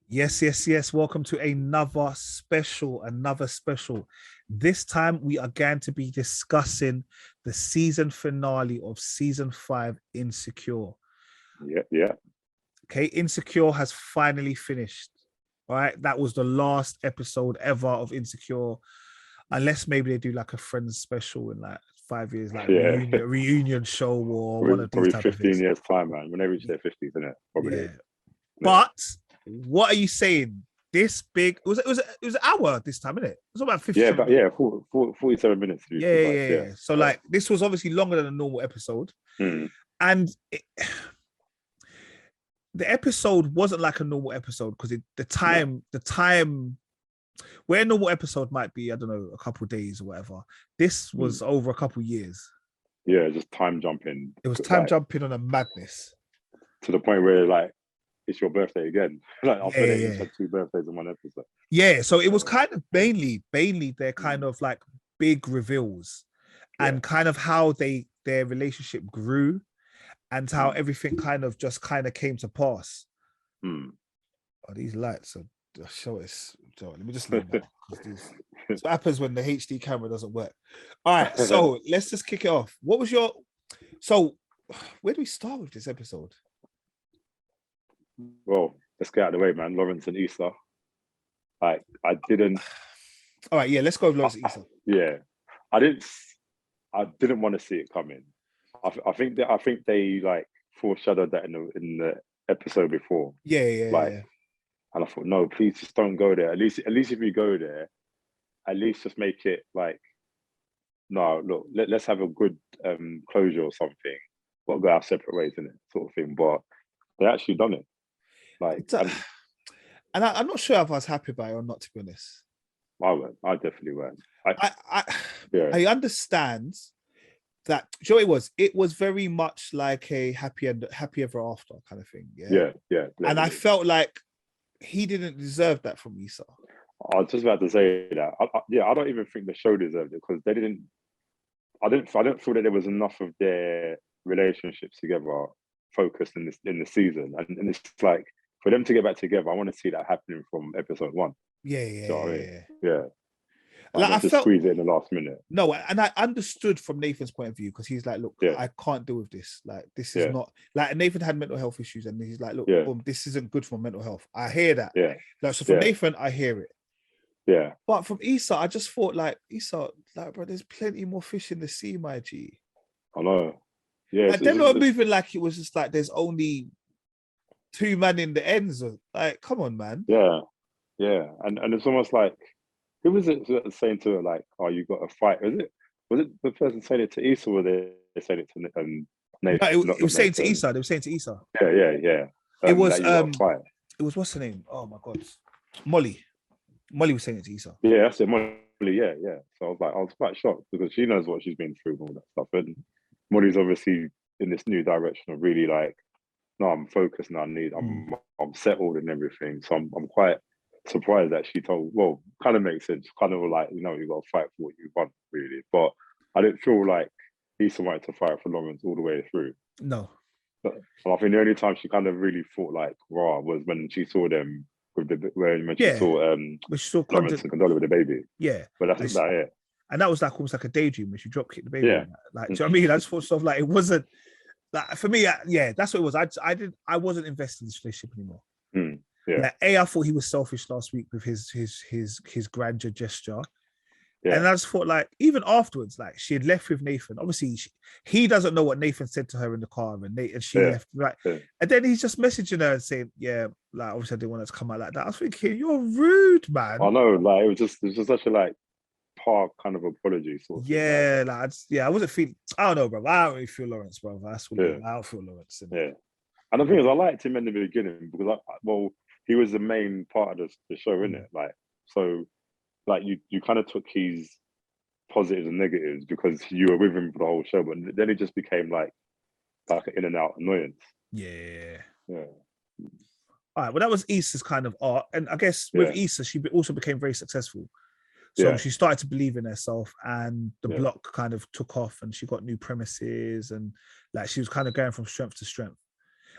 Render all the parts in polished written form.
Yes, yes, yes. Welcome to another special. This time we are going to be discussing the season finale of season 5, Insecure. Yeah, yeah, Okay, Insecure has finally finished. All right, that was the last episode ever of Insecure, unless maybe they do like a Friends special in like 5 years, like yeah. reunion show or one Probably, of these probably type of 15 things. years time, man. When they reach their 50s, isn't it? Probably. Yeah, Yeah, but what are you saying? This big it was an hour this time, isn't it? It was about yeah, 57 but minutes. yeah, 47 minutes to be Yeah, precise. yeah, Yeah, yeah. So yeah. like this was obviously longer than a normal episode, Mm, and the episode wasn't like a normal episode because no, the time where a normal episode might be, I don't know, a couple of days or whatever. This mm. was over a couple of years. Yeah, just time jumping, It was time like jumping on a madness. to the point where like it's your birthday again. Like Yeah, after they each yeah, had two birthdays in one episode. yeah. So it was Uh, kind of mainly their kind mm, of like big reveals yeah, and kind of how their relationship grew and how mm, everything kind of came to pass. mm. Oh, these lights are show us. So let me just leave now. So what happens when the HD camera doesn't work. All right, so let's just kick it off. What was your so where do we start with this episode? Well, let's get out of the way, man. Lawrence and Issa. Like, I didn't. All right, yeah, let's go with Lawrence and Issa. Yeah, I didn't. I didn't want to see it coming. I think they like foreshadowed that in the episode before. Yeah, yeah, Like, yeah. and I thought, no, please just don't go there. At least if you go there, at least just make it like, no, look, let's have a good closure or something. We'll go our separate ways in it, sort of thing. But they actually done it. Like, And I'm not sure if I was happy about it or not, to be honest. I went. I definitely went. I Yeah, I understand that. Do you know what it was? It was very much like a happy ever after kind of thing. Yeah. yeah, yeah. And I Definitely. felt like he didn't deserve that from Issa. I was just about to say that. Yeah, I don't even think the show deserved it because they didn't. I don't feel that there was enough of their relationships together focused in the season, and it's like for them to get back together. I want to see that happening from episode one. Yeah, yeah, Do you know what I yeah, mean? yeah. Yeah, like Like I not to felt squeeze it in the last minute. no, and I understood from Nathan's point of view because he's like, look, Yeah, I can't deal with this. Like, this is yeah, not like Nathan had mental health issues, and he's like, look, yeah, this isn't good for mental health. I hear that. yeah, Like, so from yeah, Nathan, I hear it. yeah. But from Issa, I just thought like Issa, like, bro, there's plenty more fish in the sea, my G. I know. Yeah, Like they're not moving like it was just like there's only two men in the ends. Like, come on, man. yeah, yeah. And it's almost like who was it saying to her like, "Oh, you got to fight"? Was it the person saying it to Issa, or were they saying it to No, Nathan? it Not was saying to Nathan. Issa. They were saying to Issa. Yeah, yeah, yeah. It was That you got to fight. it was what's her name? Oh my god, Molly. Molly was saying it to Issa. Yeah, that's it. Molly, yeah, yeah. So I was quite shocked because she knows what she's been through and all that stuff. And Molly's obviously in this new direction of really like, no, I'm focused now. I'm settled and everything. So I'm quite surprised that she told. Well, kind of makes sense. Kind of like you got to fight for what you want, really. But I didn't feel like Issa wanted to fight for Lawrence all the way through. No. But I think the only time she kind of really fought like raw was when she saw them with when she Yeah. saw But she saw Lawrence content. and Condola with the baby. Yeah. But that's And, about it. and that was like almost like a daydream when she drop kicked the baby. Yeah. Like, do you know what I mean? I just thought stuff like it wasn't like for me, yeah, that's what it was. I wasn't invested in this relationship anymore. Yeah. Like, I thought he was selfish last week with his grandeur gesture. Yeah. And I just thought, like, even afterwards, like, she had left with Nathan. Obviously, he doesn't know what Nathan said to her in the car, and she left, right? Yeah. And then he's just messaging her and saying, "Yeah, like, obviously, I didn't want it to come out like that." I was thinking, "You're rude, man." I know, like it was just such a like park kind of apology sort of Yeah, thing. like, I wasn't feeling. I don't know, bro. I don't really feel Lawrence, bro. That's what I don't feel Lawrence. Yeah. And the thing is, I liked him in the beginning because, he was the main part of the show, innit? Like, so, like, you kind of took his positives and negatives because you were with him for the whole show, but then it just became like an in and out annoyance. Yeah. Yeah. All right. Well, that was Issa's kind of art, and I guess with Issa, she also became very successful. So she started to believe in herself, and the block kind of took off, and she got new premises, and like she was kind of going from strength to strength.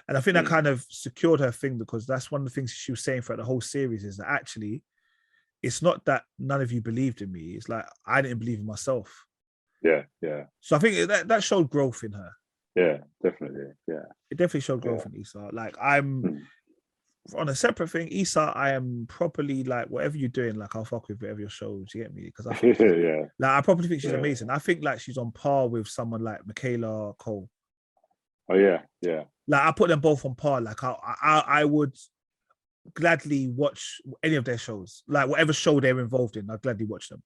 And I think that kind of secured her thing, because that's one of the things she was saying throughout the whole series, is that actually it's not that none of you believed in me. It's like I didn't believe in myself. Yeah, yeah. So I think that showed growth in her. Yeah, definitely. Yeah. It definitely showed growth in Issa. Like I'm on a separate thing, Issa, I am properly like, whatever you're doing, like I'll fuck with whatever your show. Do you get me? Because I think like I probably think she's amazing. I think like she's on par with someone like Michaela Cole. Oh yeah, yeah. Like I put them both on par. Like I would gladly watch any of their shows. Like whatever show they're involved in, I'd gladly watch them.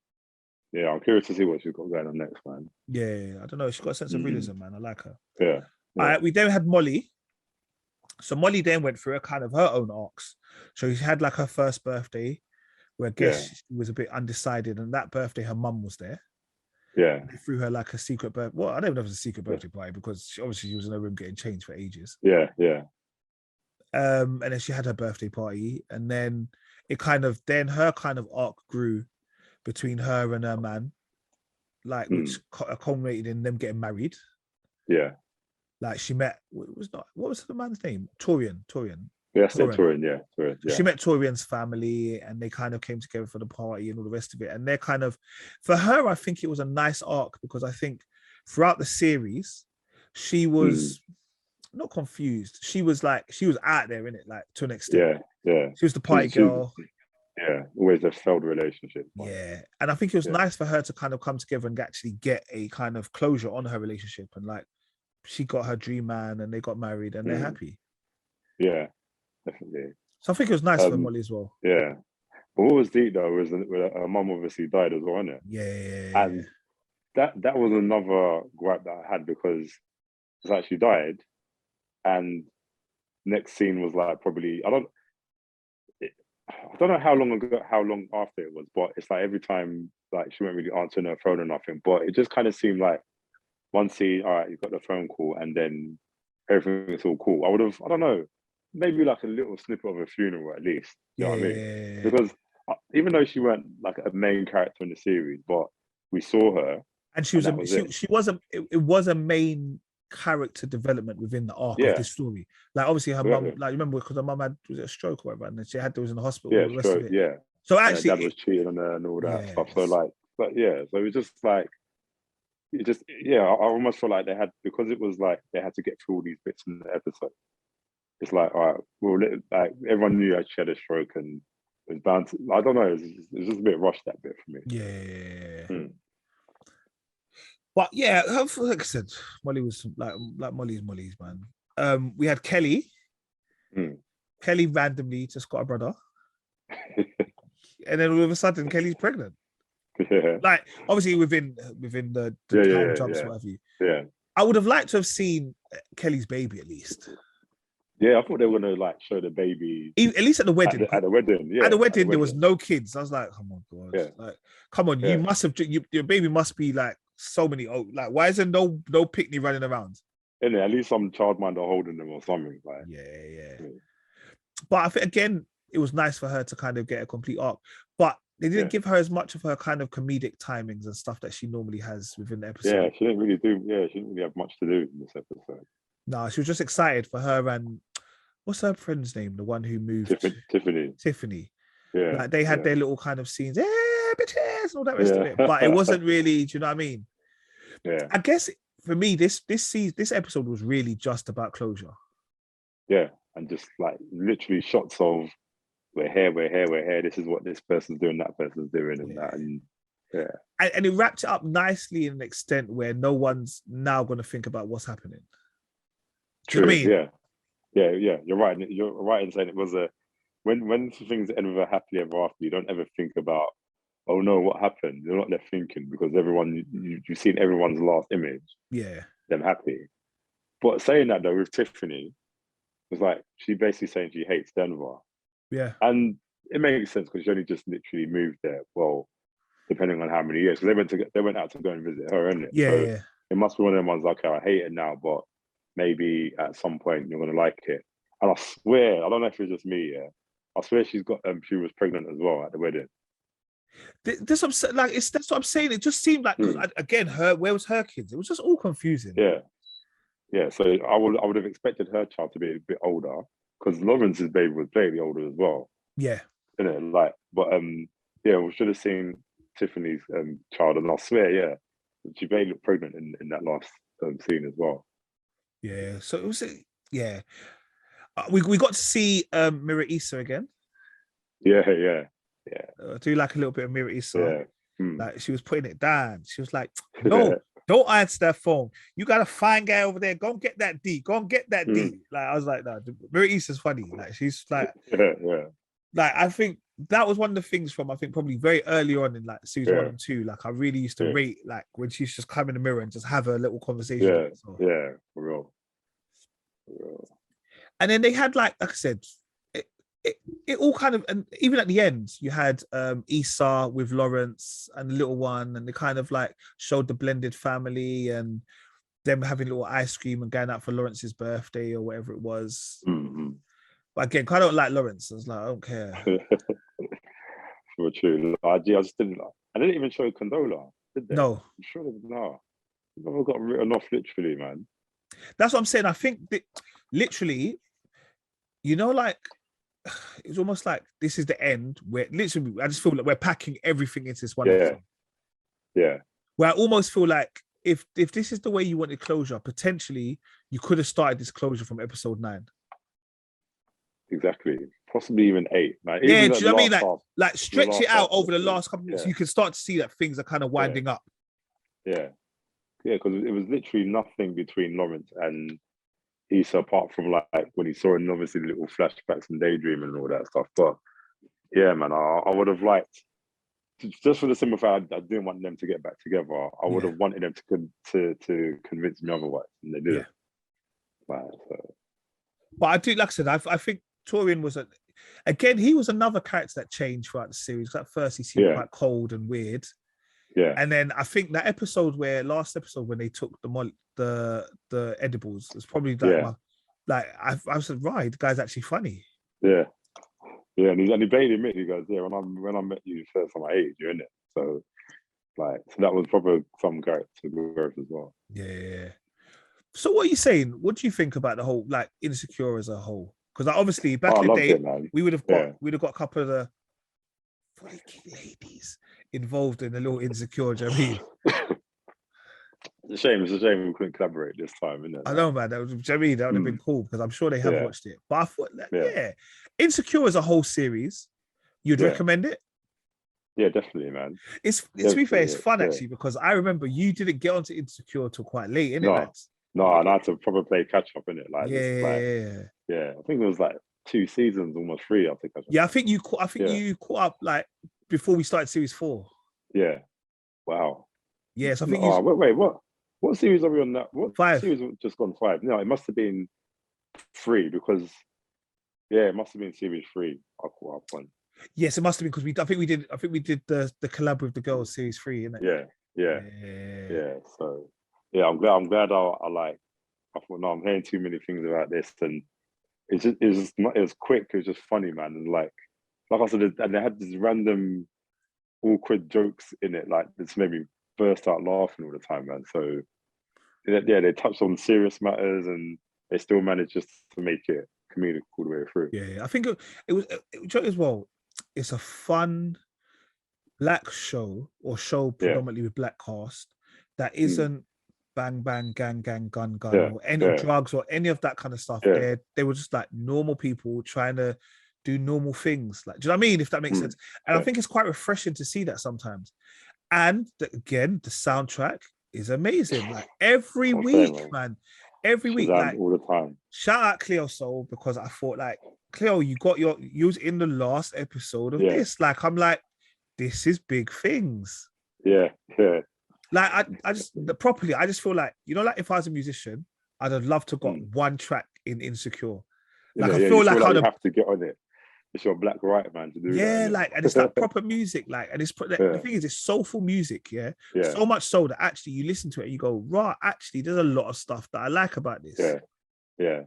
Yeah, I'm curious to see what she's got going on next, man. Yeah, I don't know. She's got a sense of realism, man. I like her. Yeah. We then had Molly. So Molly then went through a kind of her own arcs. So she had like her first birthday, where I guess she was a bit undecided, and that birthday her mum was there. Yeah. They threw her like a secret birthday. Well, I don't know if it was a secret birthday party, because obviously she was in her room getting changed for ages. Yeah, yeah. And then she had her birthday party, and then her kind of arc grew between her and her man, like which culminated in them getting married. Yeah. Like she met, what was the man's name? Torian. Yeah, Torian, yeah. She met Torian's family, and they kind of came together for the party and all the rest of it. And they're kind of, for her, I think it was a nice arc, because I think throughout the series, she was not confused. She was out there in it, like to an extent. Yeah. She was the party girl. Yeah, always a failed relationship. Yeah. And I think it was nice for her to kind of come together and actually get a kind of closure on her relationship. And like, she got her dream man, and they got married, and they're happy. Yeah, definitely. So I think it was nice for Molly as well. Yeah. But what was deep though was her mum obviously died as well, wasn't it? Yeah. And that was another gripe that I had, because it's like she died, and next scene was like probably I don't know how long after it was, but it's like every time like she wasn't really answering her phone or nothing. But it just kind of seemed like one scene, all right, you got the phone call, and then everything's all cool. I don't know, maybe like a little snippet of a funeral at least. You know what I mean? Because even though she weren't like a main character in the series, but we saw her, and she was it was a main character development within the arc of this story. Like obviously her mum, like remember, because her mum had, was it a stroke or whatever, and then she was in the hospital. Yeah, all the rest of it. Yeah. So actually, dad was cheating on her and all that stuff. So like, but yeah, so it was just like. I almost feel like they had, because it was like they had to get through all these bits in the episode. It's like, all right, well, like everyone knew she had a stroke, and it was bound to, I don't know, it was just a bit rushed, that bit for me. Yeah. But yeah, like I said, Molly was like Molly's man. We had Kelly. Kelly randomly just got a brother, and then all of a sudden Kelly's pregnant. Yeah. Like obviously within the time jumps, what have you. Yeah. I would have liked to have seen Kelly's baby at least. Yeah, I thought they were gonna like show the baby at least at the wedding. At the wedding, yeah. At the wedding, there was no kids. I was like, come on, God. Yeah. Like, come on, you must have your baby must be like so many like why is there no picnic running around? And at least some childminder holding them or something. Like But I think again, it was nice for her to kind of get a complete arc. But they didn't give her as much of her kind of comedic timings and stuff that she normally has within the episode. Yeah, she didn't really have much to do in this episode. No, she was just excited for her and what's her friend's name? The one who moved. Tiffany. Yeah. Like they had their little kind of scenes, bitches, and all that rest of it. But it wasn't really, do you know what I mean? Yeah. I guess for me, this episode was really just about closure. Yeah. And just like literally shots of we're here. This is what this person's doing, that person's doing, and that. And and it wrapped it up nicely in an extent where no one's now going to think about what's happening. True. Do you know what I mean? Yeah. You're right. You're right in saying it was when things end with a happily ever after, you don't ever think about, oh no, what happened? You're not left thinking, because you've seen everyone's last image. Yeah. Them happy. But saying that though, with Tiffany, it was like she basically saying she hates Denver. Yeah. And it makes sense, because she only just literally moved there. Well, depending on how many years, because they went out to go and visit her, isn't it? Yeah, so it must be one of them ones like, okay, I hate it now, but maybe at some point you're gonna like it. And I swear, I don't know if it's just me, I swear she was pregnant as well at the wedding. That's what I'm saying. It just seemed like, again, where was her kids? It was just all confusing. Yeah. yeah. So I would have expected her child to be a bit older because Lawrence's baby was clearly older as well. Yeah. Like, but yeah, we should have seen Tiffany's child, and I swear, yeah, she barely looked pregnant in that last scene as well. Yeah. So it was, yeah. We got to see Mirror Issa again. Yeah, yeah, yeah, Do like a little bit of Mirror Issa. yeah. Mm. Like she was putting it down. She was like, no, don't answer that phone. You got a fine guy over there. Go and get that D. Go and get that D. Like I was like, no, Mirror Issa's funny. Like she's like, yeah. Like I think that was one of the things from I think probably very early on in like season 1 and 2. Like I really used to rate like when she's just come in the mirror and just have a little conversation. Yeah, yeah, for real. And then they had like I said, it all kind of, and even at the end, you had Issa with Lawrence and the little one, and they kind of like showed the blended family and them having a little ice cream and going out for Lawrence's birthday or whatever it was. Mm-hmm. But again, I don't like Lawrence. I was like, I don't care. For true. I just didn't. I didn't even show Condola, did they? No. I'm sure they no. Never got written off literally, man. That's what I'm saying. I think that literally, you know, like it's almost like this is the end where literally I just feel like we're packing everything into this one episode. Yeah. Where I almost feel like if this is the way you wanted closure, potentially you could have started this closure from episode 9. Exactly. Possibly even 8. Like, yeah, even do you know what I mean? half, like stretch it out over the last couple of minutes, so you can start to see that things are kind of winding up. Yeah. Yeah, because it was literally nothing between Lawrence and Issa apart from like when he saw, and obviously the little flashbacks and daydreaming and all that stuff. But yeah, man, I would have liked, just for the simple fact I didn't want them to get back together. I would have wanted them to convince me otherwise, and they did. Right, so. But I do, like I said, I think Torian was again, he was another character that changed throughout the series. At first, he seemed quite cold and weird. Yeah. And then I think that last episode when they took the edibles was probably like I said, right, the guy's actually funny. Yeah. Yeah, and he barely admitted, he goes, yeah, when I met you first time I hated you, innit? So that was probably some character growth as well. Yeah. So what are you saying? What do you think about the whole like Insecure as a whole? Because obviously back in the day, we would have got a couple of the freaky ladies involved in a little Insecure. Do you know what I mean? It's a shame we couldn't collaborate this time, isn't it? I know, man. That would have been cool because I'm sure they have watched it. But I thought, Insecure as a whole series, you'd recommend it? Yeah, definitely, man. To be fair, it's fun actually because I remember you didn't get onto Insecure till quite late, innit? No, and I had to probably play catch up in it. Like, I think it was like 2 seasons, almost 3. I think. Yeah, I think you caught up like before we started series 4. Yeah. Wow. Yes, I think. Wait, what series are we on now? What 5 series just gone 5? No, it must have been 3 because it must have been series 3. I caught up on. Yes, it must have been because I think we did the collab with the girls series 3, innit? Yeah. So. Yeah, I'm glad I thought, no, I'm hearing too many things about this, and it was quick, it was just funny, man, and like I said, and they had these random awkward jokes in it, like this made me burst out laughing all the time, man. So they touched on serious matters, and they still managed just to make it comedic all the way through. Yeah, I think it was as well. It's a fun black show predominantly with black cast that isn't bang, bang, gang, gang, gun, or any drugs or any of that kind of stuff. They were just like normal people trying to do normal things. Like, do you know what I mean? If that makes sense. And I think it's quite refreshing to see that sometimes. And again, the soundtrack is amazing. Like every week, man. Every week, like all the time. Shout out Cleo Soul because I thought like Cleo, you was in the last episode of this. Like I'm like, this is big things. Yeah. Like I just feel like, you know, like if I was a musician, I'd have loved to got one track in Insecure. Like I feel like I'd have to get on it. It's your black right, man, to do that. Yeah, like, and it's like proper music, like, and it's the thing is, it's soulful music, so much so that actually you listen to it and you go, right, actually, there's a lot of stuff that I like about this. No,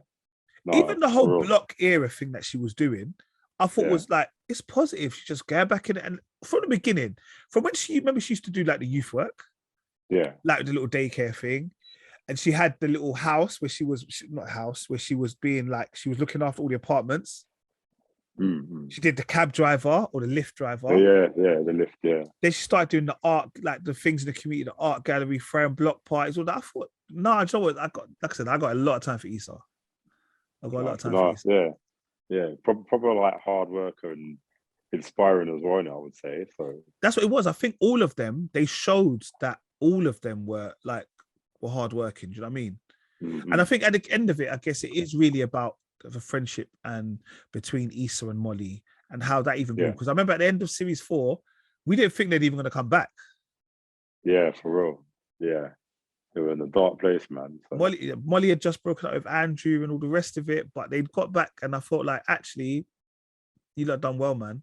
even the whole block era thing that she was doing, I thought was like, it's positive. She just go back in it, and from the beginning, from when she used to do like the youth work, like the little daycare thing, and she had the little house where not house, where she was being like, she was looking after all the apartments. Mm-hmm. She did the cab driver or the lift driver. Yeah, the lift, yeah. Then she started doing the art, like the things in the community, the art gallery, throwing block parties, all that. I thought, no, you know what? I got, like I said, I got a lot of time for Issa. I got a lot of time for Issa. Yeah. Proper like hard worker and inspiring as well, I would say. So that's what it was. I think all of them, they showed that all of them were hardworking. Do you know what I mean? mm-hmm. And I think at the end of it, I guess it is really about the friendship and between Issa and Molly and how that even grew. Because I remember at the end of series 4, we didn't think they'd even going to come back. Yeah, for real. Yeah. They were in a dark place, man. So. Molly had just broken up with Andrew and all the rest of it, but they'd got back, and I thought, like, actually, you lot done well, man.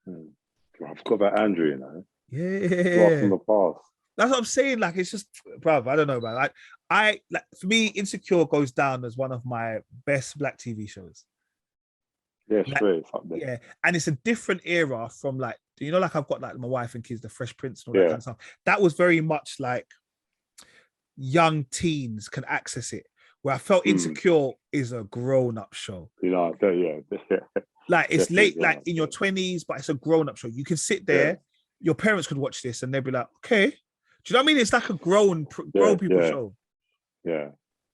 I forgot about Andrew, you know. Yeah. From the past. That's what I'm saying. Like, it's just, bruv, I don't know, man. Like, for me, Insecure goes down as one of my best black TV shows. Yeah, straight. Like, yeah, and it's a different era from, like, you know, like I've got like my wife and kids, the Fresh Prince and all that kind of stuff. That was very much like young teens can access it. Where I felt Insecure is a grown-up show. You know, yeah. Like, it's late, like in your 20s, but it's a grown-up show. You can sit there, your parents could watch this and they'd be like, okay. Do you know what I mean? It's like a grown people show. Yeah.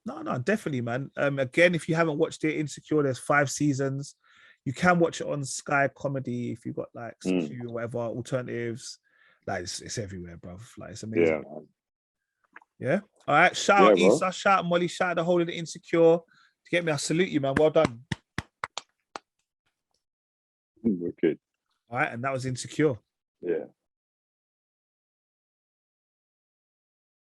No, definitely, man. Again, if you haven't watched it, Insecure, there's 5 seasons. You can watch it on Sky Comedy if you've got like or whatever alternatives. Like, it's everywhere, bruv. Like, it's amazing. Yeah. All right. Shout out Issa, shout out Molly, shout out the whole of the Insecure. To get me, I salute you, man. Well done. We're good. All right, and that was Insecure. Yeah.